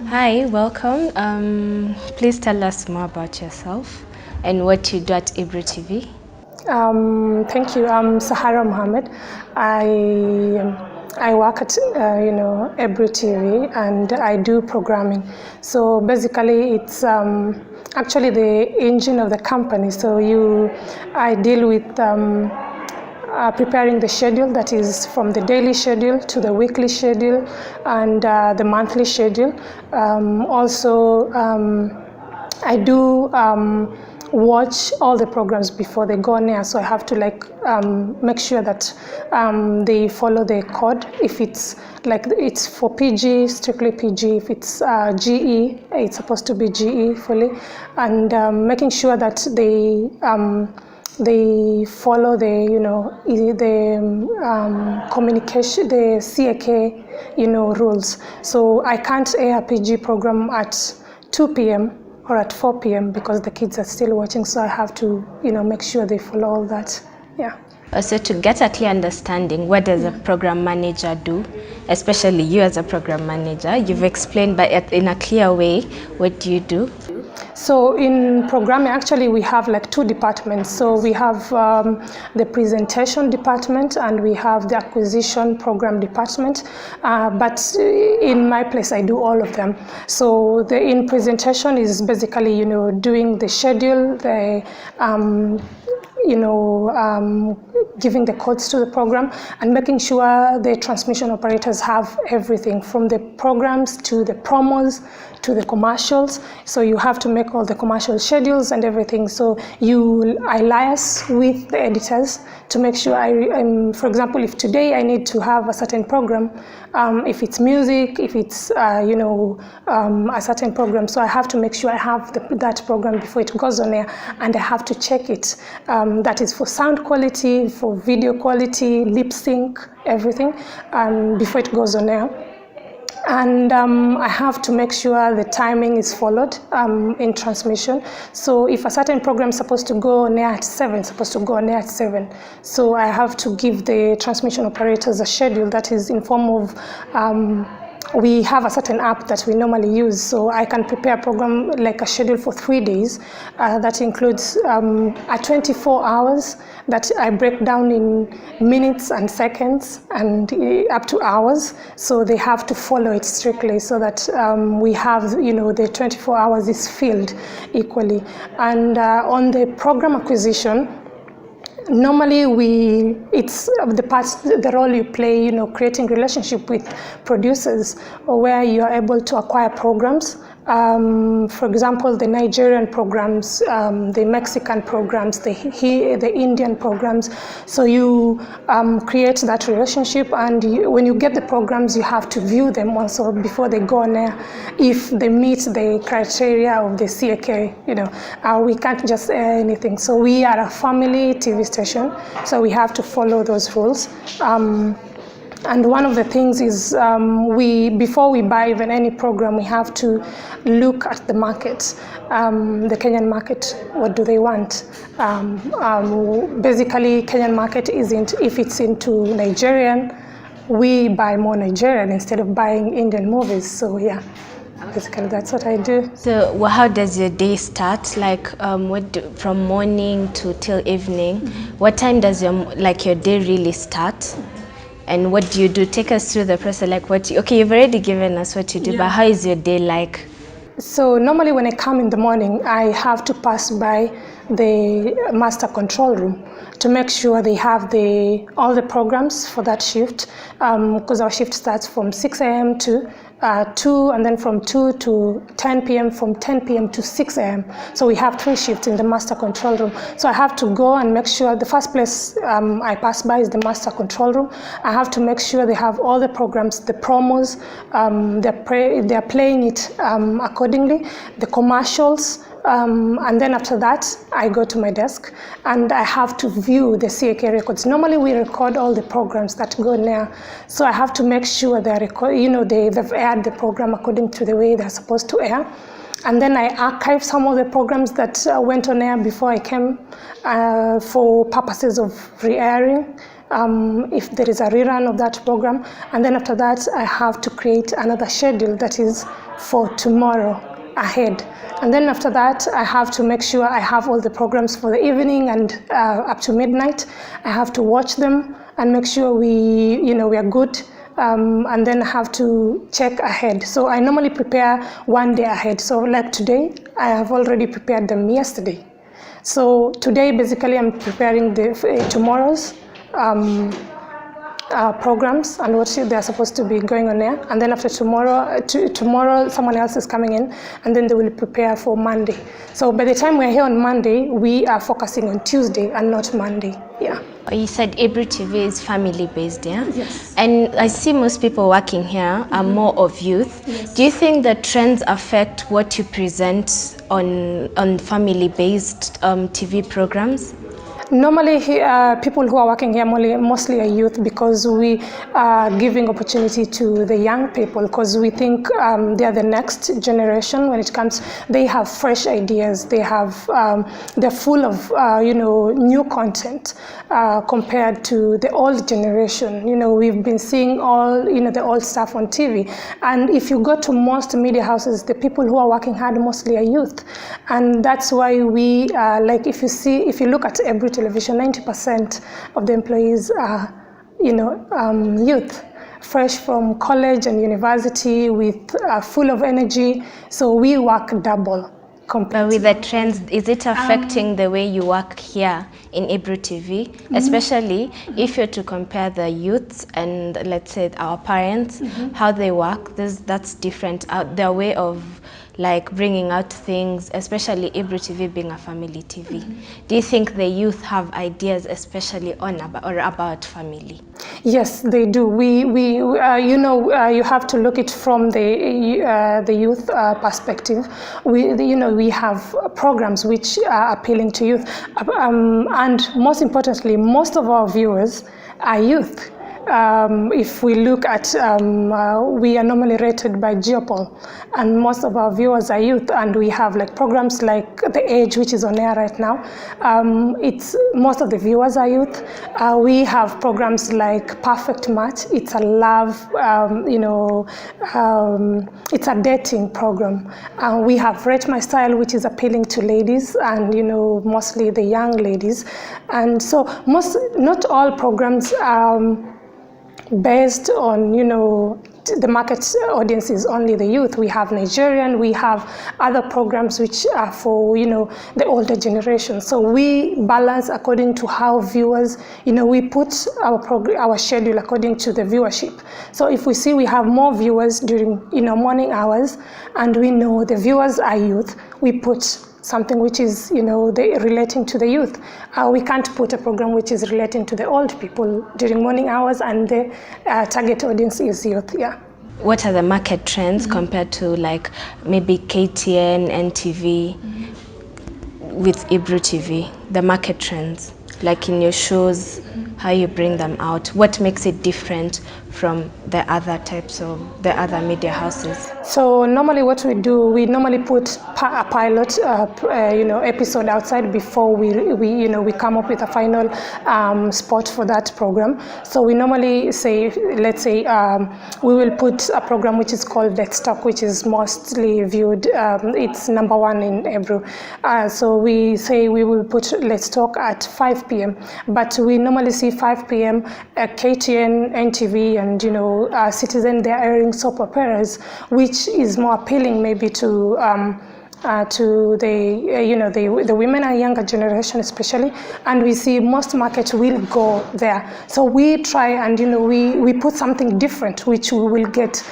Hi, welcome. Please tell us more about yourself and what you do at Ibro TV. Thank you. I'm Sahara Mohammed. I work at Ebru TV and I do programming. So basically, it's actually the engine of the company. So I deal with preparing the schedule, that is from the daily schedule to the weekly schedule and the monthly schedule. I do watch all the programs before they go on air, so I have to make sure that they follow the code. If it's it's for PG, strictly PG. If it's GE, it's supposed to be GE fully, and making sure that they follow the communication, the CAK rules. So I can't air a PG program at 2 p.m. or at 4 p.m. because the kids are still watching, so I have to make sure they follow all that. Yeah. So to get a clear understanding, what does a program manager do? Especially you as a program manager, you've explained, but in a clear way, what do you do? So in programming, actually, we have like two departments. So we have the presentation department and we have the acquisition program department. But in my place, I do all of them. So the in presentation is basically, doing the schedule, the giving the codes to the program and making sure the transmission operators have everything from the programs to the promos to the commercials. So you have to make all the commercial schedules and everything. So I liaise with the editors to make sure for example, if today I need to have a certain program, if it's music, if it's a certain program, so I have to make sure I have that program before it goes on air, and I have to check it. That is for sound quality, for video quality, lip sync, everything, before it goes on air. And I have to make sure the timing is followed in transmission. So if a certain program is supposed to go on air at 7, it's supposed to go on air at 7. So I have to give the transmission operators a schedule that is in form of we have a certain app that we normally use, so I can prepare a program like a schedule for 3 days that includes a 24 hours that I break down in minutes and seconds and up to hours. So they have to follow it strictly so that we have, the 24 hours is filled equally. And on the program acquisition, normally it's the role you play, creating relationship with producers, or where you are able to acquire programs. For example, the Nigerian programs, the Mexican programs, the Indian programs. So you create that relationship, and when you get the programs, you have to view them also before they go on air. If they meet the criteria of the CAK, we can't just air anything. So we are a family TV station, so we have to follow those rules. And one of the things is before we buy even any program, we have to look at the market, the Kenyan market. What do they want? Basically, Kenyan market isn't, if it's into Nigerian, we buy more Nigerian instead of buying Indian movies. So yeah, basically that's what I do. So how does your day start? Like from morning to till evening? Mm-hmm. What time does your day really start? And what do you do? Take us through the process. You've already given us what you do, but how is your day like? So normally when I come in the morning, I have to pass by the master control room to make sure they have all the programs for that shift, because our shift starts from 6 a.m. to 2, and then from 2 to 10 p.m., from 10 p.m. to 6 a.m. So we have 3 shifts in the master control room. So I have to go and make sure the first place I pass by is the master control room. I have to make sure they have all the programs, the promos, they're playing it accordingly, the commercials. And then after that, I go to my desk and I have to view the CAK records. Normally we record all the programs that go there. So I have to make sure they've aired the program according to the way they're supposed to air. And then I archive some of the programs that went on air before I came for purposes of re-airing. If there is a rerun of that program. And then after that, I have to create another schedule that is for tomorrow ahead. And then after that, I have to make sure I have all the programs for the evening and up to midnight. I have to watch them and make sure we are good. And then I have to check ahead. So I normally prepare one day ahead. So like today, I have already prepared them yesterday. So today, basically, I'm preparing tomorrow's programs and what they're supposed to be going on there. And then after tomorrow, someone else is coming in, and then they will prepare for Monday. So by the time we're here on Monday, we are focusing on Tuesday and not Monday. Yeah. You said Ebru TV is family-based, yeah? Yes. And I see most people working here are more of youth. Yes. Do you think the trends affect what you present on family-based TV programs? Normally, people who are working here mostly are youth, because we are giving opportunity to the young people, because we think they are the next generation when it comes. They have fresh ideas. They're full of new content compared to the old generation. We've been seeing all the old stuff on TV, and if you go to most media houses, the people who are working hard mostly are youth, and that's why we if you look at every television, 90% of the employees are, youth, fresh from college and university, full of energy. So we work double. But with the trends, is it affecting the way you work here in Ebru TV? Especially if you're to compare the youths and, let's say, our parents, how they work, that's different. Their way of bringing out things, especially Ebru TV being a family TV. Do you think the youth have ideas, especially about family? Yes, they do. You have to look it from the youth perspective. We have programs which are appealing to youth, and most importantly, most of our viewers are youth. If we look at, we are normally rated by Geopol, and most of our viewers are youth, and we have programs like The Age, which is on air right now. Most of the viewers are youth. We have programs like Perfect Match. It's a love, it's a dating program. We have Rate My Style, which is appealing to ladies and mostly the young ladies. And so not all programs based on the market audience is only the youth. We have Nigerian, we have other programs which are for the older generation. So we balance according to how viewers, we put our schedule according to the viewership. So if we see we have more viewers during morning hours, and we know the viewers are youth, we put something which is relating to the youth. We can't put a program which is relating to the old people during morning hours, and the target audience is youth. Yeah. What are the market trends compared to maybe KTN, NTV with Ebru TV? The market trends, in your shows, how you bring them out, what makes it different from the other media houses? So normally what we do, we normally put a pilot episode outside before we come up with a final spot for that program. So we normally say, let's say we will put a program which is called Let's Talk, which is mostly viewed. It's number one in Ebru. So we say we will put Let's Talk at 5 p.m. But we normally see 5 p.m. KTN, NTV, and Citizen, they're airing soap operas, which is more appealing maybe to the women and younger generation especially, and we see most markets will go there. So we try and we put something different, which we will get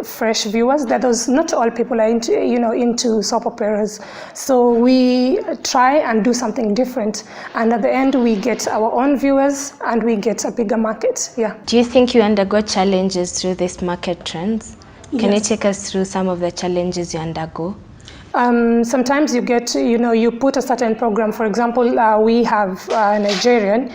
fresh viewers. That is, not all people are into soap operas, so we try and do something different, and at the end we get our own viewers and we get a bigger market. Yeah. Do you think you undergo challenges through these market trends? Can you take us through some of the challenges you undergo? Sometimes you get, you put a certain program. For example, we have Nigerian.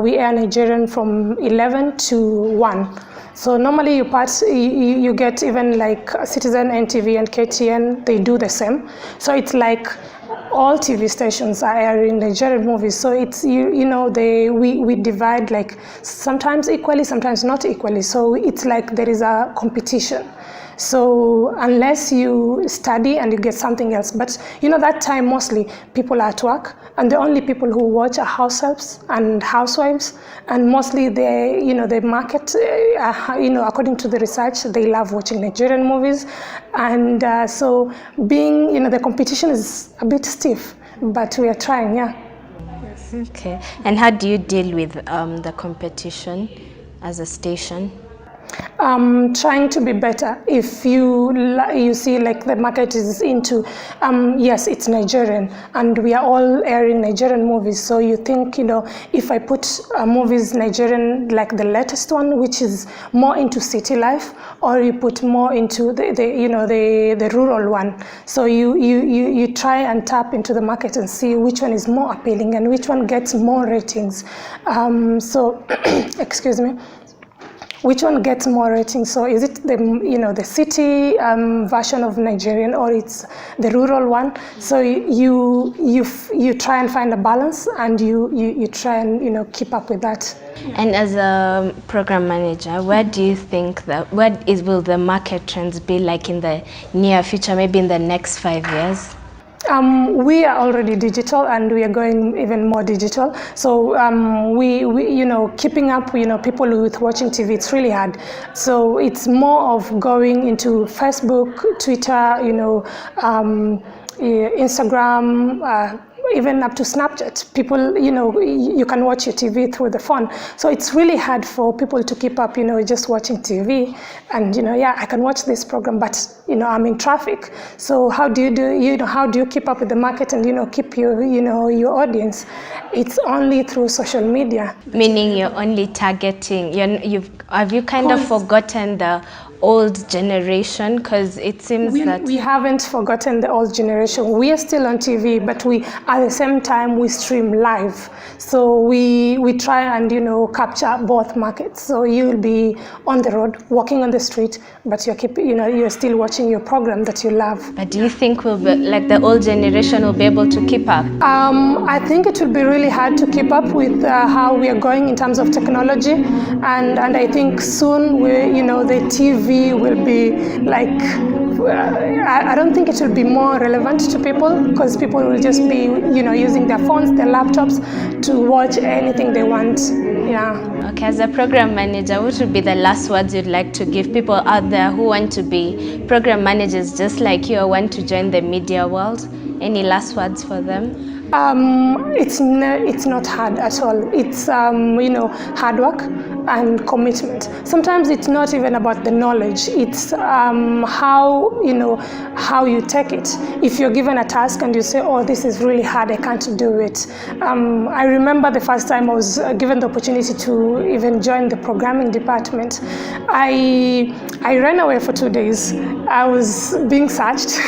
We air Nigerian from 11 to 1. So normally you get even like Citizen, NTV, and KTN, they do the same. So it's like all TV stations are airing Nigerian movies. So it's, we divide like sometimes equally, sometimes not equally. So it's like there is a competition. So unless you study and you get something else, but that time mostly people are at work, and the only people who watch are house helps and housewives, and mostly the market, according to the research, they love watching Nigerian movies, and so being, the competition is a bit stiff, but we are trying, yeah. Okay. And how do you deal with the competition as a station? Trying to be better. If you see like the market is into, yes, it's Nigerian, and we are all airing Nigerian movies. So you think, if I put movies Nigerian, like the latest one, which is more into city life, or you put more into the rural one. So you try and tap into the market and see which one is more appealing and which one gets more ratings. So excuse me. Which one gets more ratings? So is it the city version of Nigerian, or it's the rural one? So you try and find a balance, and you try and keep up with that. And as a program manager, where do you think will the market trends be like in the near future, maybe in the next 5 years? We are already digital, and we are going even more digital. So we keeping up, people with watching TV, it's really hard. So it's more of going into Facebook, Twitter, Instagram, even up to Snapchat. People, you can watch your TV through the phone. So it's really hard for people to keep up, just watching TV. And, I can watch this program, but, I'm in traffic. So how do you keep up with the market and, keep your audience? It's only through social media. Meaning you're only targeting, have you kind of forgotten the old generation? Because it seems we haven't forgotten the old generation. We are still on TV, but at the same time we stream live. So we try and capture both markets. So you'll be on the road, walking on the street, but you're still watching your program that you love. But do you think the old generation will be able to keep up? I think it will be really hard to keep up with how we are going in terms of technology, and I think soon the TV will be like, I don't think it will be more relevant to people, because people will just be using their phones, their laptops to watch anything they want. Yeah. Okay, as a program manager, what would be the last words you'd like to give people out there who want to be program managers just like you, or want to join the media world? Any last words for them? It's not hard at all. It's hard work and commitment. Sometimes it's not even about the knowledge. It's how you take it. If you're given a task and you say, "Oh, this is really hard, I can't do it." I remember the first time I was given the opportunity to even join the programming department. I ran away for 2 days. I was being searched.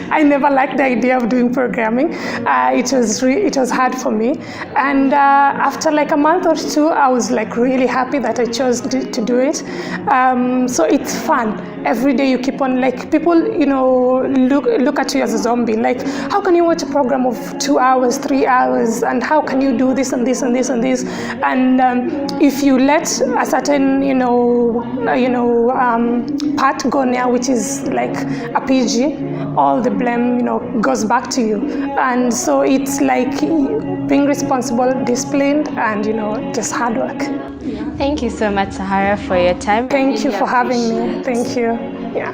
I never liked the idea of doing programming. It was hard for me, and after like a month or two, I was like really happy that I chose to do it. So it's fun. Every day you keep on, like, people look at you as a zombie. Like, how can you watch a program of 2 hours, 3 hours, and how can you do this and this and this and this? And if you let a certain part go now, which is like a PG, all the blame goes back to you. And so it's like being responsible, disciplined, and just hard work. Thank you so much, Sahara, for your time. Thank you for having me. Thank you. Yeah.